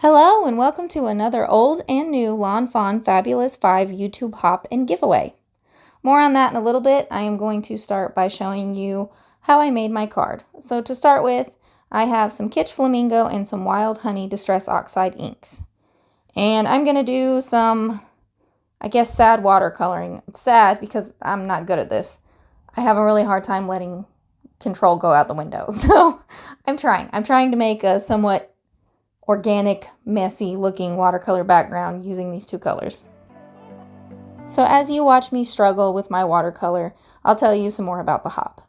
Hello and welcome to another old and new Lawn Fawn Fabulous 5 YouTube hop and giveaway. More on that in a little bit. I am going to start by showing you how I made my card. So to start with, I have some Kitsch Flamingo and some Wild Honey Distress Oxide inks. And I'm going to do some, I guess, sad watercoloring. It's sad because I'm not good at this. I have a really hard time letting control go out the window. So I'm trying to make a somewhat organic, messy looking watercolor background using these two colors. So as you watch me struggle with my watercolor, I'll tell you some more about the hop.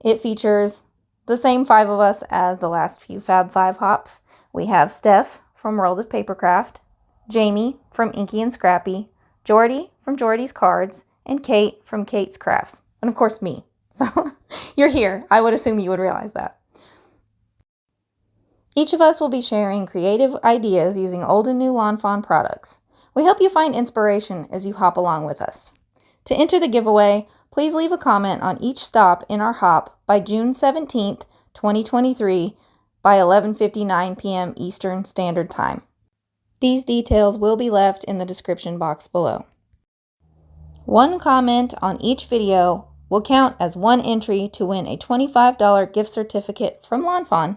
It features the same 5 of us as the last few Fab 5 hops. We have Steph from World of Papercraft, Jamie from Inky and Scrappy, Jordy from Jordy's Cards, and Kate from Kate's Crafts. And of course me. So you're here. I would assume you would realize that. Each of us will be sharing creative ideas using old and new Lawn Fawn products. We hope you find inspiration as you hop along with us. To enter the giveaway, please leave a comment on each stop in our hop by June 17th, 2023 by 11:59 p.m. Eastern Standard Time. These details will be left in the description box below. One comment on each video will count as one entry to win a $25 gift certificate from Lawn Fawn,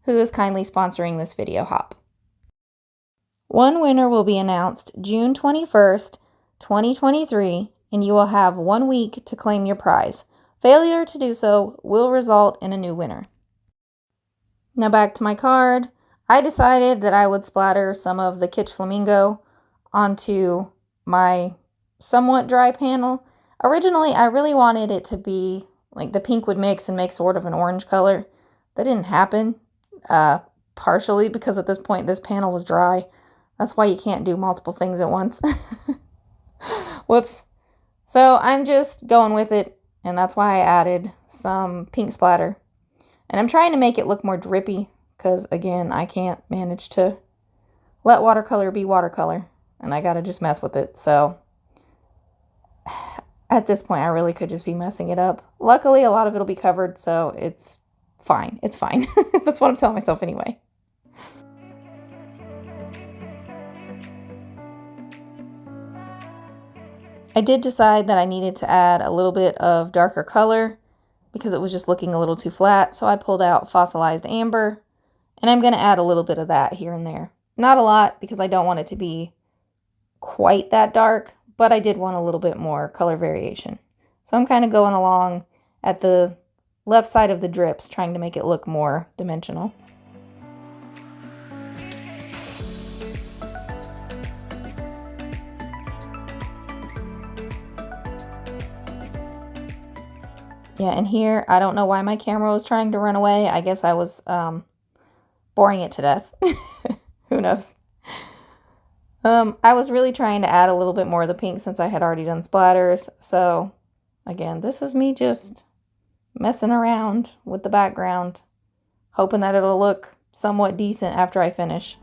who is kindly sponsoring this video hop. One winner will be announced June 21st, 2023, and you will have 1 week to claim your prize. Failure to do so will result in a new winner. Now back to my card. I decided that I would splatter some of the Kitsch Flamingo onto my somewhat dry panel. Originally, I really wanted it to be like the pink would mix and make sort of an orange color. That didn't happen. Partially because at this point this panel was dry. That's why you can't do multiple things at once. Whoops. So I'm just going with it, and that's why I added some pink splatter. And I'm trying to make it look more drippy because, again, I can't manage to let watercolor be watercolor, and I gotta just mess with it. So at this point I really could just be messing it up. Luckily a lot of it'll be covered, so it's fine. It's fine. That's what I'm telling myself anyway. I did decide that I needed to add a little bit of darker color because it was just looking a little too flat. So I pulled out fossilized amber, and I'm going to add a little bit of that here and there. Not a lot because I don't want it to be quite that dark, but I did want a little bit more color variation. So I'm kind of going along at the left side of the drips, trying to make it look more dimensional. Yeah, and here, I don't know why my camera was trying to run away. I guess I was boring it to death. Who knows? I was really trying to add a little bit more of the pink since I had already done splatters. So, again, this is me just messing around with the background, hoping that it'll look somewhat decent after I finish.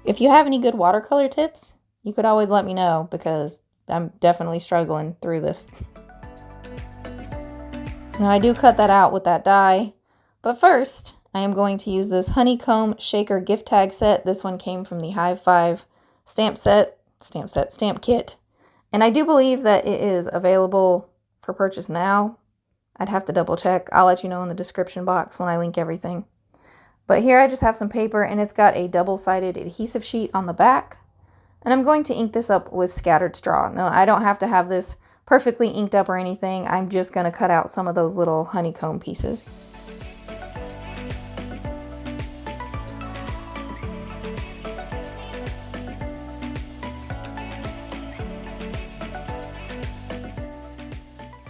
If you have any good watercolor tips, you could always let me know because I'm definitely struggling through this. Now I do cut that out with that die, but first I am going to use this honeycomb shaker gift tag set. This one came from the Hive 5 stamp kit. And I do believe that it is available for purchase now. I'd have to double check. I'll let you know in the description box when I link everything. But here I just have some paper, and it's got a double-sided adhesive sheet on the back. And I'm going to ink this up with scattered straw. Now, I don't have to have this perfectly inked up or anything. I'm just going to cut out some of those little honeycomb pieces.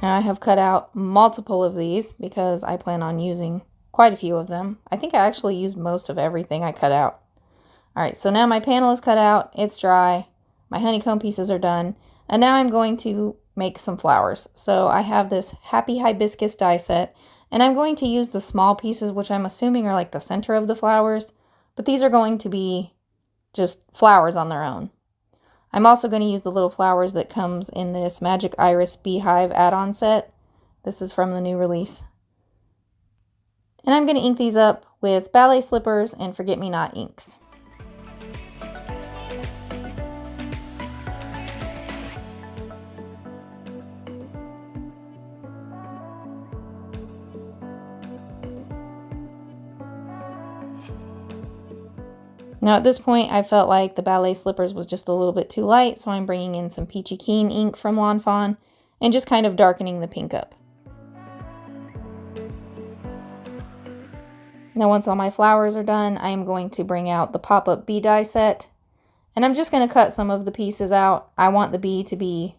Now I have cut out multiple of these because I plan on using quite a few of them. I think I actually used most of everything I cut out. Alright, so now my panel is cut out, it's dry, my honeycomb pieces are done, and now I'm going to make some flowers. So I have this Happy Hibiscus die set, and I'm going to use the small pieces, which I'm assuming are like the center of the flowers, but these are going to be just flowers on their own. I'm also going to use the little flowers that comes in this Magic Iris Beehive add-on set. This is from the new release. And I'm going to ink these up with ballet slippers and forget-me-not inks. Now at this point, I felt like the ballet slippers was just a little bit too light, so I'm bringing in some Peachy Keen ink from Lawn Fawn and just kind of darkening the pink up. Now once all my flowers are done, I am going to bring out the pop-up bee die set, and I'm just going to cut some of the pieces out. I want the bee to be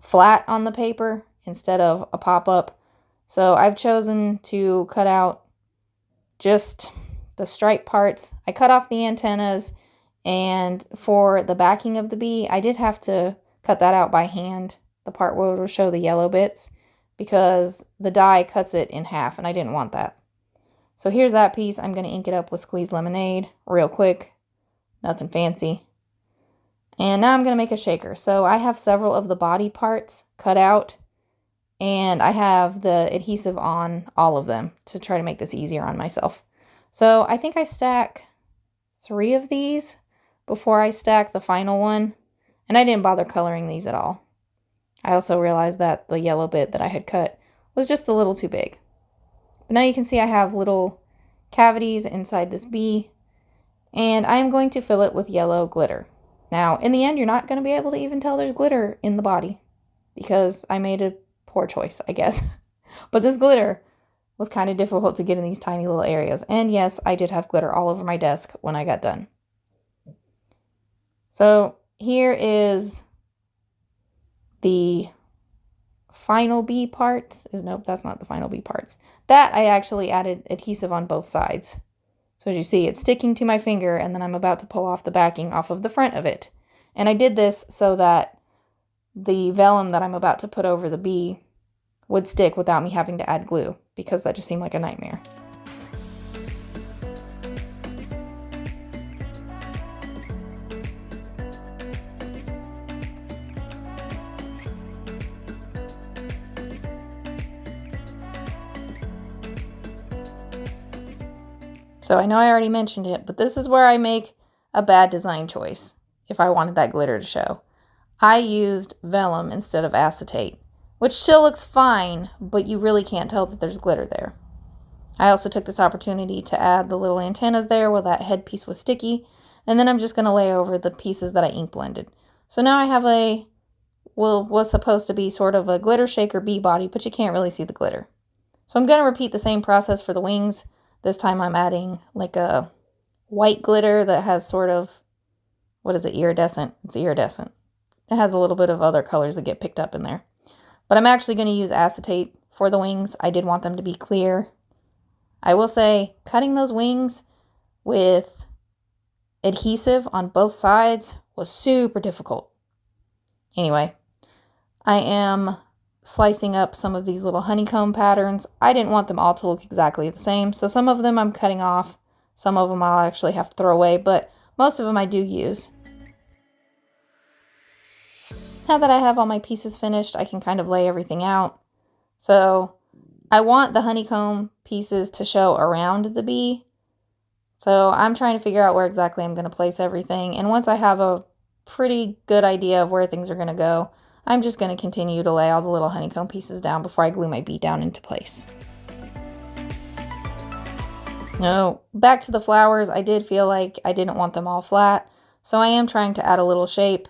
flat on the paper instead of a pop-up, so I've chosen to cut out just the stripe parts. I cut off the antennas, and for the backing of the bee, I did have to cut that out by hand, the part where it'll show the yellow bits, because the die cuts it in half, and I didn't want that. So here's that piece. I'm going to ink it up with squeezed lemonade real quick, nothing fancy. And now I'm going to make a shaker. So I have several of the body parts cut out, and I have the adhesive on all of them to try to make this easier on myself. So I think I stack 3 of these before I stack the final one, and I didn't bother coloring these at all. I also realized that the yellow bit that I had cut was just a little too big. But now you can see I have little cavities inside this bee, and I am going to fill it with yellow glitter. Now, in the end, you're not going to be able to even tell there's glitter in the body, because I made a poor choice, I guess. But this glitter was kind of difficult to get in these tiny little areas. And yes, I did have glitter all over my desk when I got done. So here is the final bee parts. Nope, that's not the final bee parts. That I actually added adhesive on both sides. So as you see, it's sticking to my finger, and then I'm about to pull off the backing off of the front of it. And I did this so that the vellum that I'm about to put over the bee would stick without me having to add glue, because that just seemed like a nightmare. So I know I already mentioned it, but this is where I make a bad design choice if I wanted that glitter to show. I used vellum instead of acetate, which still looks fine, but you really can't tell that there's glitter there. I also took this opportunity to add the little antennas there where that headpiece was sticky, and then I'm just going to lay over the pieces that I ink blended. So now I have was supposed to be sort of a glitter shaker bee body, but you can't really see the glitter. So I'm going to repeat the same process for the wings. This time I'm adding like a white glitter that has sort of, what is it, iridescent? It's iridescent. It has a little bit of other colors that get picked up in there. But I'm actually going to use acetate for the wings. I did want them to be clear. I will say, cutting those wings with adhesive on both sides was super difficult. Anyway, I am slicing up some of these little honeycomb patterns. I didn't want them all to look exactly the same, so some of them I'm cutting off. Some of them I'll actually have to throw away, but most of them I do use. Now that I have all my pieces finished, I can kind of lay everything out. So I want the honeycomb pieces to show around the bee. So I'm trying to figure out where exactly I'm going to place everything. And once I have a pretty good idea of where things are going to go, I'm just going to continue to lay all the little honeycomb pieces down before I glue my bee down into place. Now, back to the flowers, I did feel like I didn't want them all flat, so I am trying to add a little shape.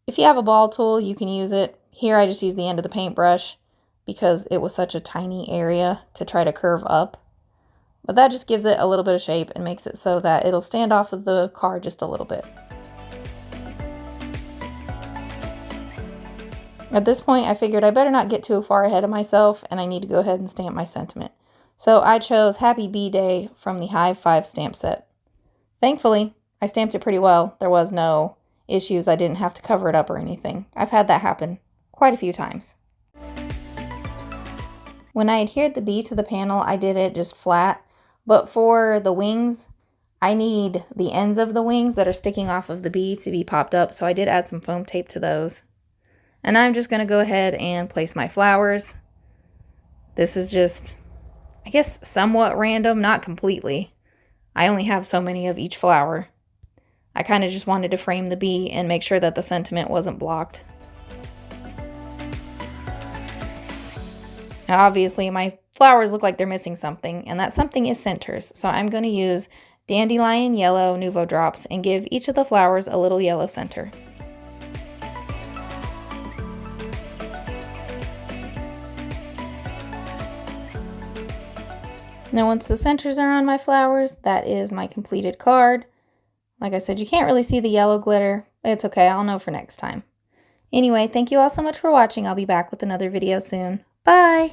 If you have a ball tool, you can use it. Here I just used the end of the paintbrush because it was such a tiny area to try to curve up. But that just gives it a little bit of shape and makes it so that it'll stand off of the card just a little bit. At this point, I figured I better not get too far ahead of myself, and I need to go ahead and stamp my sentiment. So I chose Happy Bee Day from the Hive 5 stamp set. Thankfully, I stamped it pretty well. There was no issues. I didn't have to cover it up or anything. I've had that happen quite a few times. When I adhered the bee to the panel, I did it just flat. But for the wings, I need the ends of the wings that are sticking off of the bee to be popped up. So I did add some foam tape to those. And I'm just going to go ahead and place my flowers. This is just I guess somewhat random, not completely. I only have so many of each flower. I kind of just wanted to frame the bee and make sure that the sentiment wasn't blocked. Now obviously my flowers look like they're missing something, and that something is centers, so I'm going to use Dandelion Yellow Nuvo Drops and give each of the flowers a little yellow center. Now once the centers are on my flowers, that is my completed card. Like I said, you can't really see the yellow glitter. It's okay, I'll know for next time. Anyway, thank you all so much for watching. I'll be back with another video soon. Bye!